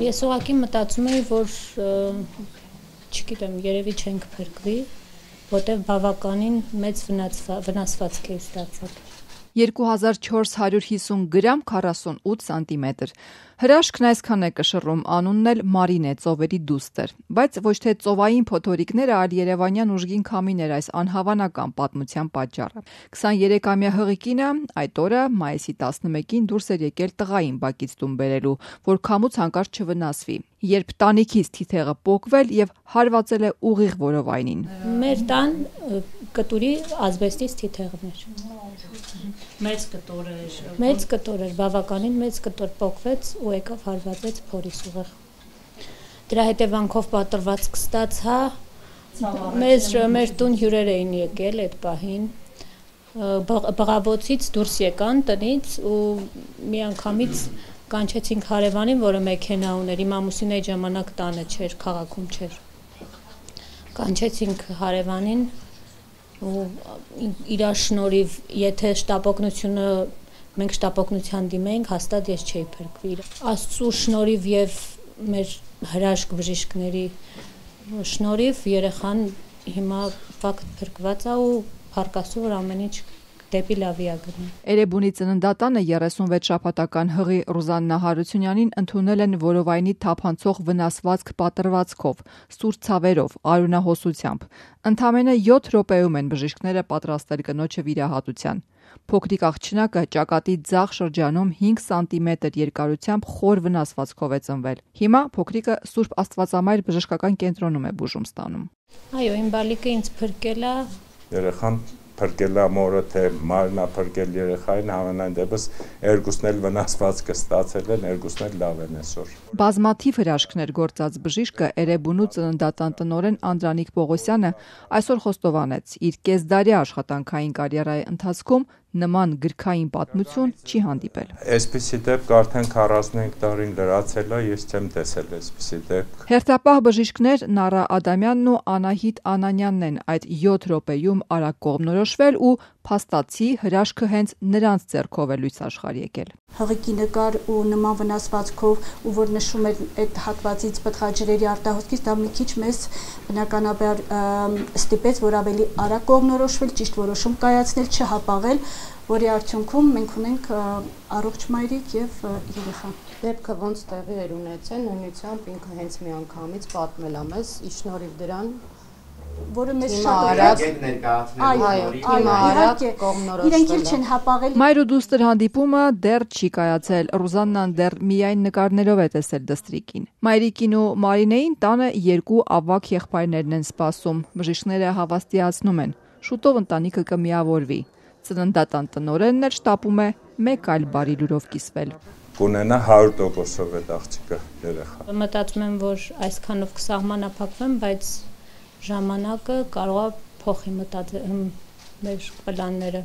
Ես ուղղակի մտածում էի, որ չգիտեմ, երևի չենք փրկվի, որտեղ բավականին մեծ վնասվածք է ստացել։ 2450 գրամ 48 սանտիմետր։ Հրաշքն այսքան է կշռում, անունն էլ Մարին է, ծովերի դուստր, բայց ոչ թե ծովային փոթորիկները, այլ երևանյան ուժգին քամին էր այս անհավանական պատմության պատճառը։ 23-ամյա հղիկինը այդ օրը մայիսի 11-ին դուրս էր եկել տղային բակից տուն բերելու, որ քամուց հանկարծ չվնասվի, երբ տանիքից թիթեղը պոկվել եւ հարվածել է ուղիղ որովայնին։ Մեր տան կտուրի ազբեստից թիթեղն էր։ Մեծ կտոր էր։ Մեծ կտոր էր, բավականին մեծ կտոր պոկվեց ու եկավ հարվածեց փորիս ուղիղ։ Դրա հետևանքով պատրվածք ստացա։ Մեր տուն հյուրեր էին եկել այդ պահին։ Բղավոցից դուրս եկան տնից ու միանգամից կանչեցինք հարևանին, որը մեքենա ուներ, իմ ամուսինը այդ ժամանակ տանը չէր, քաղաքում չէր։ Կանչեցինք հարևանին ու իր շնորհիվ, եթե շտապօգնությունը մենք շտապօգնության դիմեինք, հաստատ ես չէի փրկվի։ Աստծո շնորհիվ եւ մեր հրաշք բժիշկների շնորհիվ երեխան հիմա ֆակտ փրկված է ու փառք Աստծո, որ ամեն ինչ դեպի լավի է գնում։ Էրեբունի ծննդատանը 36 շաբաթական հղի Ռուզաննա Հարությունյանին ընդունել են որովայնի թափանցող վնասվածք պատրվածքով, սուր ցավերով, արյունահոսությամբ։ Ընդամենը 7 րոպեում են բժիշկները պատրաստել կնոջը վիրահատության։ Փոքրիկ աղջնակը ճակատի ձախ շրջանում 5 սանտիմետր երկարությամբ խոր վնասվածքով է ծնվել։ Հիմա փոքրիկը Սուրբ Աստվածամայր բժշկական կենտրոնում է բուժում ստանում։ Այո, իմ բալիկը ինձ փրկել է։ Երեխան փրկել է մորը, թե մայրն է փրկել երեխային, համենայն դեպս երկուսն էլ վնասվածքը ստացել են, երկուսն էլ լավ են այսօր։ Բազմաթիվ հրաշքներ գործած բժիշկը Էրեբունու ծննդատան տնօրեն Անդրանիկ Պողոսյանը այսօր խոստովանեց, իր կեսդարյա աշխատանքային կարիերայի ընթացքում նման գրքային պատմություն չի հանդիպել։ Այսպիսի դեպք արդեն 45 տարին լրացել է, ես չեմ տեսել այսպիսի դեպք։ Հերթապահ բժիշկներ Նարա Ադամյանն ու Անահիտ Անանյանն են այդ 7 րոպեում արագ կողմնորոշվել ու փաստացի հրաշքը հենց նրանց ձեռքով է լույս աշխարհ եկել։ Հղիկի նկար ու նման վնասվածքով ու որ նշում էր այդ հատվածից պտղաջրերի արտահոսքից, դա մի քիչ մեզ բնականաբար ստիպեց, որ ավելի արագ կողմնորոշվել, ճիշտ որոշում կայացնել, չհապաղել, որի արդյունքում մենք ունենք առողջ մայրիկ եւ երեխա։ Դեպքը ոնց տեղի էր ունեցել, նույնությամբ ինքը հենց միանգամից պատմել է մեզ, ի շնորհիվ դրան, որը մեզ շատ իրենք էլ չեն հապաղել։ Մայր ու դուստր հանդիպումը դեռ չի կայացել։ Ռուզաննան դեռ միայն նկարներով է տեսել դստրիկին։ Մայրիկին ու Մարինեին տանը 2 ավագ եղբայրներն են սպասում։ Բժիշկները հավաստիացնում են, շուտով ընտանիքը կմիավորվի։ Ծննդատան տնօրենն էլ շտապում է մեկ այլ բարի լուրով կիսվել։ Կունենա 100%-ով այդ աղջիկը երեխա։ Մտածում եմ, որ այսքանով կսահմանափակվեմ, բայց ժամանակը կարող է փոխի մեր պլանները։